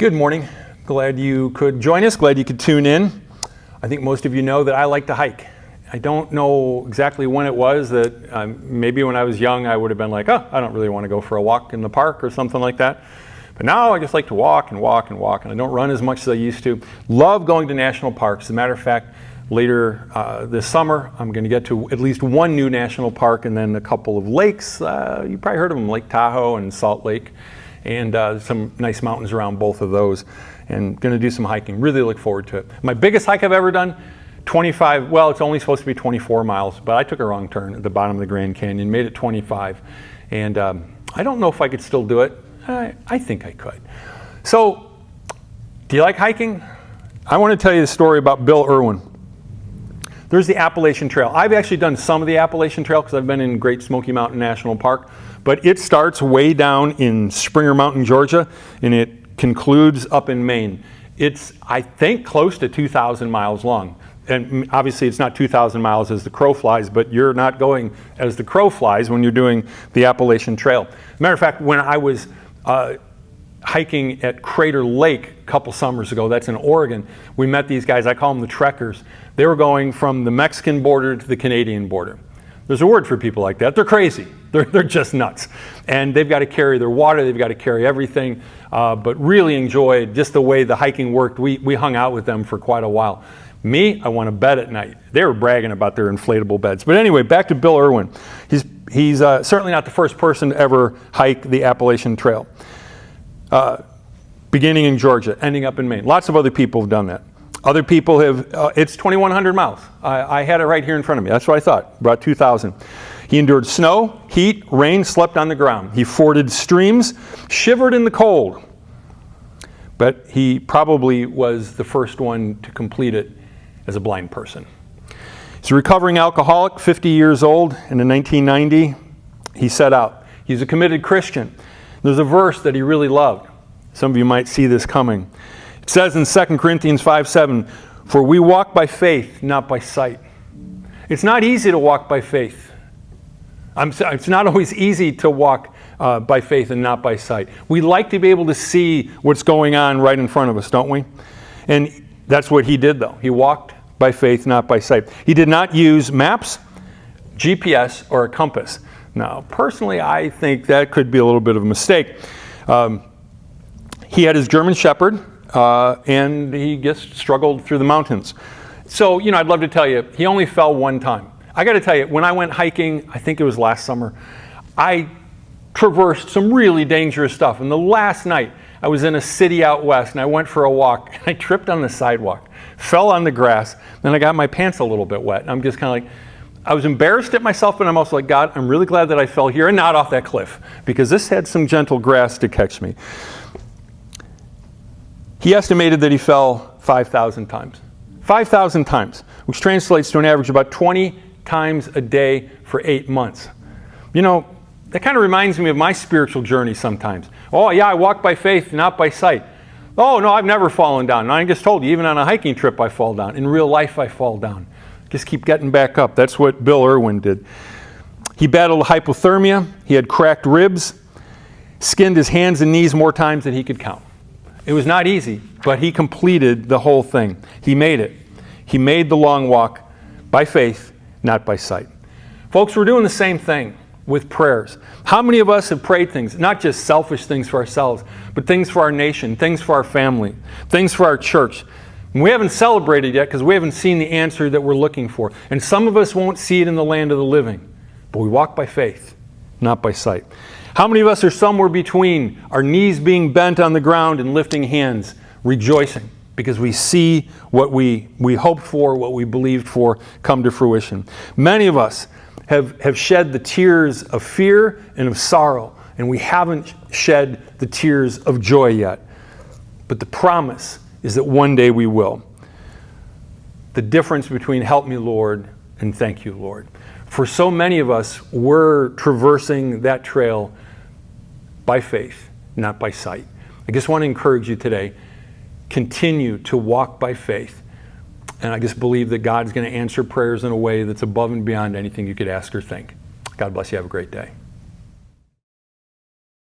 Good morning. Glad you could join us. Glad you could tune in. I think most of you know that I like to hike. I don't know exactly when it was that maybe when I was young I would have been like, oh, I don't really want to go for a walk in the park or something like that. But now I just like to walk and walk and walk, and I don't run as much as I used to. Love going to national parks. As a matter of fact, later this summer I'm going to get to at least one new national park and then a couple of lakes. You probably heard of them, Lake Tahoe and Salt Lake, and some nice mountains around both of those. And going to do some hiking. Really look forward to it. My biggest hike I've ever done, 25, well, it's only supposed to be 24 miles, but I took a wrong turn at the bottom of the Grand Canyon, made it 25. And I don't know if I could still do it. I think I could. So, do you like hiking? I want to tell you the story about Bill Irwin. There's the Appalachian Trail. I've actually done some of the Appalachian Trail because I've been in Great Smoky Mountain National Park, but it starts way down in Springer Mountain, Georgia, and it concludes up in Maine. It's, I think, close to 2,000 miles long. And obviously it's not 2,000 miles as the crow flies, but you're not going as the crow flies when you're doing the Appalachian Trail. As a matter of fact, when I was hiking at Crater Lake a couple summers ago, that's in Oregon, we met these guys, I call them the trekkers. They were going from the Mexican border to the Canadian border. There's a word for people like that. They're crazy. They're just nuts. And they've got to carry their water, they've got to carry everything, but really enjoyed just the way the hiking worked. We hung out with them for quite a while. Me, I want to bed at night. They were bragging about their inflatable beds. But anyway, back to Bill Irwin. He's certainly not the first person to ever hike the Appalachian Trail. Beginning in Georgia, ending up in Maine. Lots of other people have done that. Other people have, it's 2,100 miles. I had it right here in front of me. That's what I thought, about 2,000. He endured snow, heat, rain, slept on the ground. He forded streams, shivered in the cold. But he probably was the first one to complete it as a blind person. He's a recovering alcoholic, 50 years old, and in 1990, he set out. He's a committed Christian. There's a verse that he really loved. Some of you might see this coming. It says in 2 Corinthians 5:7, "For we walk by faith, not by sight." It's not easy to walk by faith. It's not always easy to walk by faith and not by sight. We like to be able to see what's going on right in front of us, don't we? And that's what he did, though. He walked by faith, not by sight. He did not use maps, GPS, or a compass. Now, personally, I think that could be a little bit of a mistake. He had his German Shepherd, and he just struggled through the mountains. So, I'd love to tell you, he only fell one time. I got to tell you, when I went hiking, I think it was last summer, I traversed some really dangerous stuff. And the last night, I was in a city out west, and I went for a walk, and I tripped on the sidewalk, fell on the grass, and I got my pants a little bit wet. And I'm just kind of like, I was embarrassed at myself, but I'm also like, God, I'm really glad that I fell here and not off that cliff, because this had some gentle grass to catch me. He estimated that he fell 5,000 times. 5,000 times, which translates to an average of about 20 times a day for 8 months. That kind of reminds me of my spiritual journey sometimes. Oh yeah, I walk by faith, not by sight. Oh no, I've never fallen down. And I just told you, even on a hiking trip I fall down. In real life I fall down. Just keep getting back up. That's what Bill Irwin did. He battled hypothermia. He had cracked ribs. Skinned his hands and knees more times than he could count. It was not easy, but he completed the whole thing. He made it. He made the long walk by faith, not by sight. Folks, we're doing the same thing with prayers. How many of us have prayed things, not just selfish things for ourselves, but things for our nation, things for our family, things for our church? And we haven't celebrated yet because we haven't seen the answer that we're looking for. And some of us won't see it in the land of the living, but we walk by faith, not by sight. How many of us are somewhere between our knees being bent on the ground and lifting hands, rejoicing, because we see what we hoped for, what we believed for, come to fruition? Many of us have shed the tears of fear and of sorrow, and we haven't shed the tears of joy yet. But the promise is that one day we will. The difference between help me, Lord, and thank you, Lord. For so many of us, we're traversing that trail by faith, not by sight. I just want to encourage you today, continue to walk by faith. And I just believe that God's going to answer prayers in a way that's above and beyond anything you could ask or think. God bless you. Have a great day.